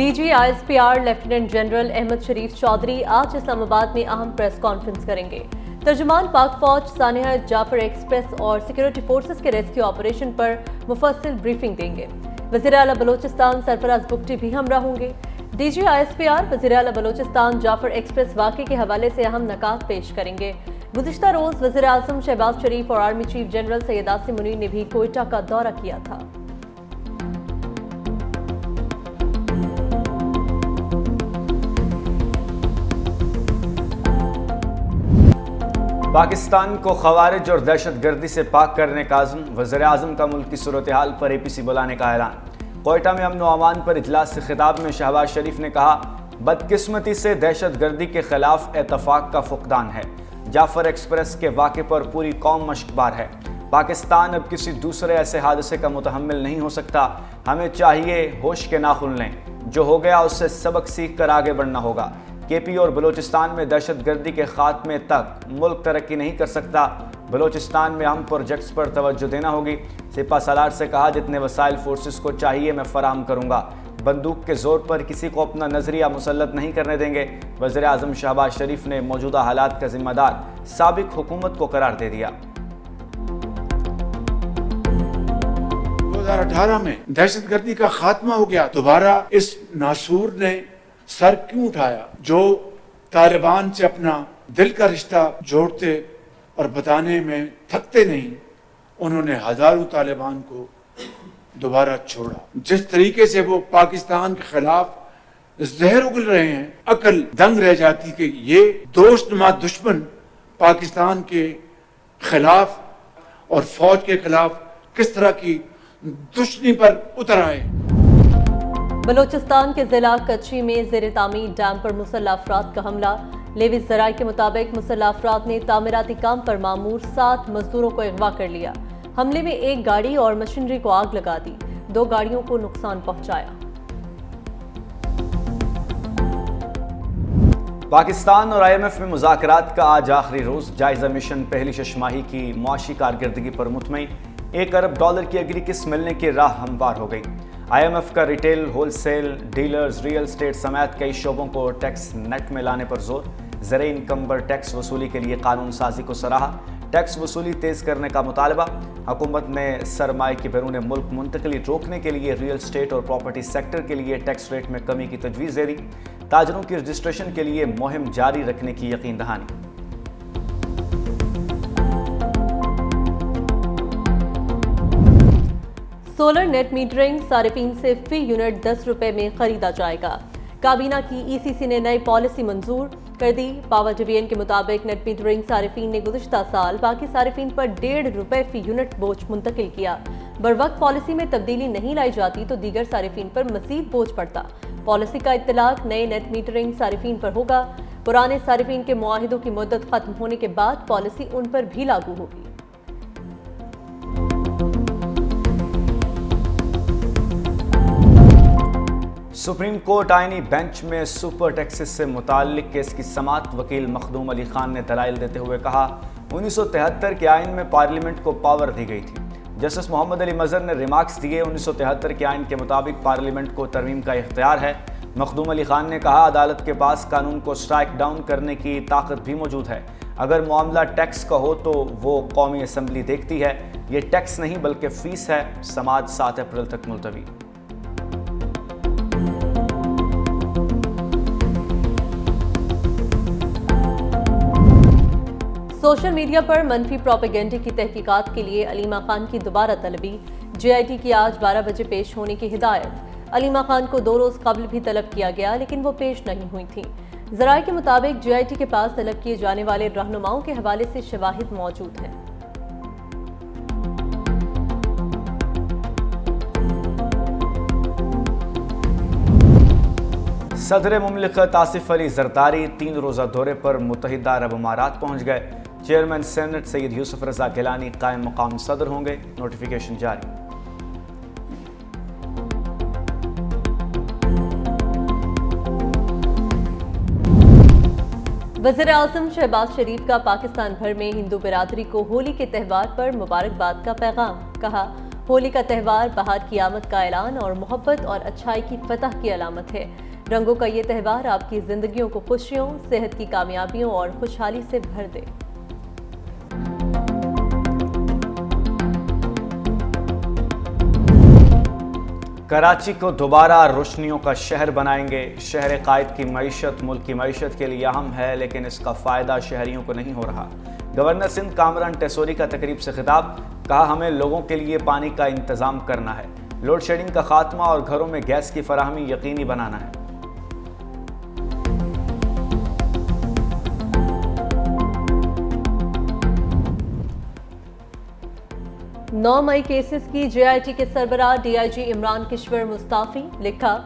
DGISPR lieutenant general Ahmad शरीफ चौधरी आज इस्लामाबाद में अहम प्रेस कॉन्फ्रेंस करेंगे। तर्जुमान पाक फौज सानिया जाफर एक्सप्रेस और सिक्योरिटी फोर्सेस के रेस्क्यू ऑपरेशन पर मुफस्सिल ब्रीफिंग देंगे। वज़ीर आला बलोचिस्तान सरफराज बुगटी भी हमरा होंगे। DGISPR वज़ीर आला बलोचिस्तान जाफर एक्सप्रेस वाक़े के हवाले से अहम नकात पेश करेंगे। गुज़िश्ता रोज़ वज़ीर आज़म शहबाज शरीफ और army chief general Syed Asim Munir ने भी कोयटा का दौरा किया था। पाकिस्तान को खवारिज और दहशत गर्दी से पाक करने का आज़म, वज़ीर आज़म का मुल्क की सूरत हाल पर APC बुलाने का ऐलान। कोयटा में अमन व अमान पर इजलास से खिताब में शहबाज शरीफ ने कहा, बदकिस्मती से दहशत गर्दी के खिलाफ एतफाक का फुकदान है। जाफर एक्सप्रेस के वाक़े पर पूरी कौम मशकबार है। पाकिस्तान अब किसी दूसरे ऐसे हादसे का मुतहम्मिल नहीं हो सकता। हमें चाहिए होश के नाखुन लें। जो हो गया उससे सबक सीख कर आगे बढ़ना होगा। KP और बलूचिस्तान में दहशत गर्दी के खात्मे तक मुल्क तरक्की नहीं कर सकता। बलूचिस्तान में अहम प्रोजेक्ट्स पर तवज्जो देना होगी। सिपा सालार से कहा, जितने वसाइल फोर्सेस को चाहिए मैं फराहम करूँगा। बंदूक के जोर पर किसी को अपना नजरिया मुसल्लत नहीं करने देंगे। वज़ीर आज़म शहबाज शरीफ ने मौजूदा हालात का जिम्मेदार साबिक हुकूमत को करार दे दिया। 2018 में दहशत गर्दी का खात्मा हो गया। दोबारा इस नासूर ने सर क्यों उठाया, जो तालिबान से अपना दिल का रिश्ता जोड़ते और बताने में थकते नहीं। उन्होंने हजारों तालिबान को दोबारा छोड़ा। जिस तरीके से वो पाकिस्तान के खिलाफ जहर उगल रहे हैं, अकल दंग रह जाती कि ये दोस्तनुमा दुश्मन पाकिस्तान के खिलाफ और फौज के खिलाफ किस तरह की दुश्मनी पर उतर आए। बलोचिस्तान के जिला कच्ची में ज़ेर तामीर डैम पर मुसल्लह अफराद का हमला। लेविस ज़राए के मुताबिक मुसल्लह अफराद ने तामीराती काम पर मामूर 7 मजदूरों को अगवा कर लिया। हमले में एक गाड़ी और मशीनरी को आग लगा दी। 2 गाड़ियों को नुकसान पहुंचाया। पाकिस्तान और IMF में मुज़ाकरात का आज आखिरी रोज़। जायज़ा मिशन पहली शशमाही की मुआशी कारकर्दगी पर मुतमईन। $1 अरब की अगली किस्त मिलने की राह हमवार हो गई। IMF का retail, wholesale, dealers, real estate समेत कई शोबों को टैक्स नेट में लाने पर जोर। ज़र इनकम पर टैक्स वसूली के लिए कानून साजी को सराहा। टैक्स वसूली तेज़ करने का मुतालबा। हुकूमत ने सरमाए की बैरून मुल्क मुंतकली रोकने के लिए रियल एस्टेट और प्रॉपर्टी सेक्टर के लिए टैक्स रेट में कमी की तजवीज़ दे दी। ताजरों की रजिस्ट्रेशन के लिए मुहिम जारी रखने की यकीन दहानी। सोलर नेट मीटरिंग सारिफीन से फी यूनिट 10 रुपए में खरीदा जाएगा। काबीना की ECC ने नई पॉलिसी मंजूर कर दी। पावर डिवीजन के मुताबिक नेट मीटरिंग सारिफीन ने गुज़िश्ता साल बाकी सारिफीन पर 1.5 रुपए फी यूनिट बोझ मुंतकिल किया। बरवक्त पॉलिसी में तब्दीली नहीं लाई जाती तो दीगर सारिफीन पर मजीद बोझ पड़ता। पॉलिसी का इत्तलाक नए नेट मीटरिंग सारिफीन पर होगा। पुराने सारिफीन के मुआहिदों की मुद्दत खत्म होने के बाद पॉलिसी उन पर भी लागू होगी। सुप्रीम कोर्ट आईनी बेंच में सुपर टैक्सेस से मुताल्लिक केस की समाअत। वकील मखदूम अली खान ने दलाइल देते हुए कहा, 1973 के आइन में पार्लियामेंट को पावर दी गई थी। जस्टिस मोहम्मद अली मजहर ने रिमार्क्स दिए, 1973 के आइन के मुताबिक पार्लियामेंट को तरमीम का इख्तियार है। मखदूम अली खान ने कहा, अदालत के पास कानून को स्ट्राइक डाउन करने की ताकत भी मौजूद है। अगर मामला टैक्स का हो तो वो कौमी असम्बली देखती है। ये टैक्स नहीं बल्कि फीस है। समाअत 7 अप्रैल तक मुलतवी। सोशल मीडिया पर मनफी प्रोपेगेंडे की तहकीकात के लिए अलीमा खान की दोबारा तलबी। JIT की आज 12 बजे पेश होने की हिदायत। अलीमा खान को 2 रोज़ कबल भी तलब किया गया लेकिन वो पेश नहीं हुई थी। ज़राए के मुताबिक JIT के पास तलब किए जाने वाले रहनुमाओं के हवाले से शवाहिद मौजूद हैं। सदर मुमलिकत आसिफ अली जरदारी 3 रोज़ा दौरे पर मुत्तहिदा अरब अमारात पहुँच गए। चेयरमैन सेनेट सैयद यूसुफ रज़ा गिलानी कायम मकाम सदर होंगे। नोटिफिकेशन जारी। वज़ीर आज़म शहबाज शरीफ का पाकिस्तान भर में हिंदू बिरादरी को होली के त्यौहार पर मुबारकबाद का पैगाम। कहा, ہولی کا تہوار بہار کی آمد کا اعلان اور محبت اور اچھائی کی فتح کی علامت ہے۔ رنگوں کا یہ تہوار آپ کی زندگیوں کو خوشیوں، صحت کی کامیابیوں اور خوشحالی سے بھر دے۔ کراچی کو دوبارہ روشنیوں کا شہر بنائیں گے۔ شہر قائد کی معیشت ملک کی معیشت کے لیے اہم ہے، لیکن اس کا فائدہ شہریوں کو نہیں ہو رہا۔ گورنر سندھ کامران ٹیسوری کا تقریب سے خطاب، کہا ہمیں لوگوں کے لیے پانی کا انتظام کرنا ہے، لوڈ شیڈنگ کا خاتمہ اور گھروں میں گیس کی فراہمی یقینی بنانا ہے۔ 9 مئی کیسز کی JIT کے سربراہ DIG عمران کشور مستعفی، لکھا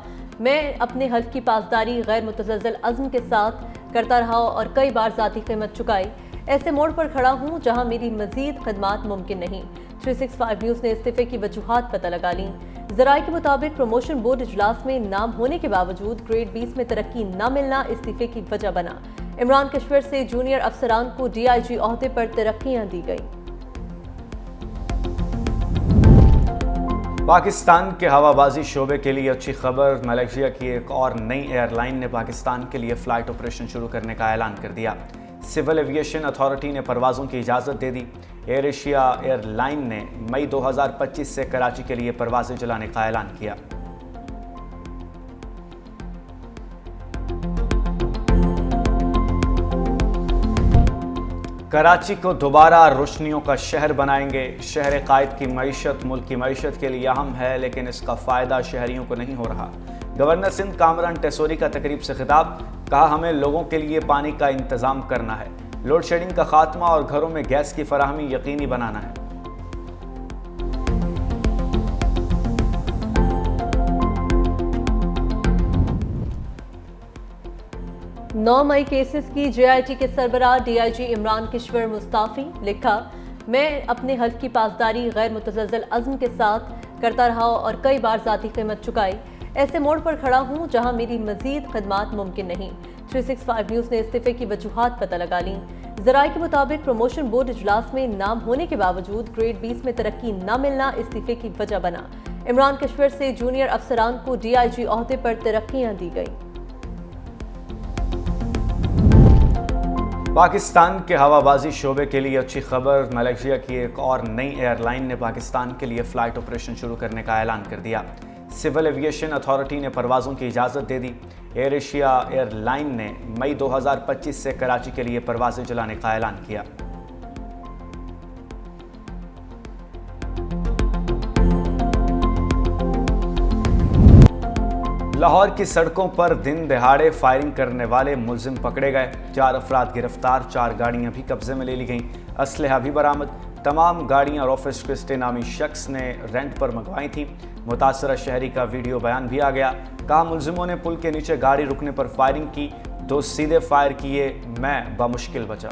میں اپنے حلف کی پاسداری غیر متزلزل عزم کے ساتھ کرتا رہا اور کئی بار ذاتی قیمت چکائی، ایسے موڑ پر کھڑا ہوں جہاں میری مزید خدمات ممکن نہیں۔ 365 نیوز نے استعفے کی وجوہات پتہ لگا لیں۔ ذرائع کے مطابق پروموشن بورڈ اجلاس میں نام ہونے کے باوجود گریڈ 20 میں ترقی نہ ملنا استعفے کی وجہ بنا۔ عمران کشور سے جونیئر افسران کو DIG عہدے پر ترقیاں دی گئیں۔ پاکستان کے ہوا بازی شعبے کے لیے اچھی خبر، ملیشیا کی ایک اور نئی ایئر لائن نے پاکستان کے لیے فلائٹ آپریشن شروع کرنے کا اعلان کر دیا۔ سول ایویشن اتھارٹی نے پروازوں کی اجازت دے دی۔ ایئر ایشیا ایئر لائن نے مئی 2025 سے کراچی کے لیے پروازیں چلانے کا اعلان کیا۔ کراچی کو دوبارہ روشنیوں کا شہر بنائیں گے۔ شہر قائد کی معیشت ملک کی معیشت کے لیے اہم ہے، لیکن اس کا فائدہ شہریوں کو نہیں ہو رہا۔ گورنر سندھ کامران ٹیسوری کا تقریب سے خطاب، کہا ہمیں لوگوں کے لیے پانی کا انتظام کرنا ہے، لوڈ شیڈنگ کا خاتمہ اور گھروں میں گیس کی فراہمی یقینی بنانا ہے۔ 9 مئی کیسز کی JIT کے سربراہ DIG عمران کشور مستعفی، لکھا میں اپنے حلف کی پاسداری غیر متزلزل عزم کے ساتھ کرتا رہا اور کئی بار ذاتی قیمت چکائی، ایسے موڑ پر کھڑا ہوں جہاں میری مزید خدمات ممکن نہیں۔ 365 نیوز نے استعفے کی وجوہات پتہ لگا لیں۔ ذرائع کے مطابق پروموشن بورڈ اجلاس میں نام ہونے کے باوجود گریڈ 20 میں ترقی نہ ملنا استعفے کی وجہ بنا۔ عمران کشور سے جونیئر افسران کو DIG عہدے پر ترقیاں دی گئیں۔ پاکستان کے ہوا بازی شعبے کے لیے اچھی خبر، ملیشیا کی ایک اور نئی ایئر لائن نے پاکستان کے لیے فلائٹ آپریشن شروع کرنے کا اعلان کر دیا۔ سول ایویشن اتھارٹی نے پروازوں کی اجازت دے دی۔ ایئر ایشیا ایئر لائن نے مئی 2025 سے کراچی کے لیے پروازیں چلانے کا اعلان کیا۔ لاہور کی سڑکوں پر دن دہاڑے فائرنگ کرنے والے ملزم پکڑے گئے۔ 4 افراد گرفتار، 4 گاڑیاں بھی قبضے میں لے لی گئیں، اسلحہ بھی برآمد۔ تمام گاڑیاں روفس کرسٹے نامی شخص نے رینٹ پر منگوائی تھیں۔ متاثرہ شہری کا ویڈیو بیان بھی آ گیا، کہا ملزموں نے پل کے نیچے گاڑی رکنے پر فائرنگ کی، 2 سیدھے فائر کیے، میں بمشکل بچا۔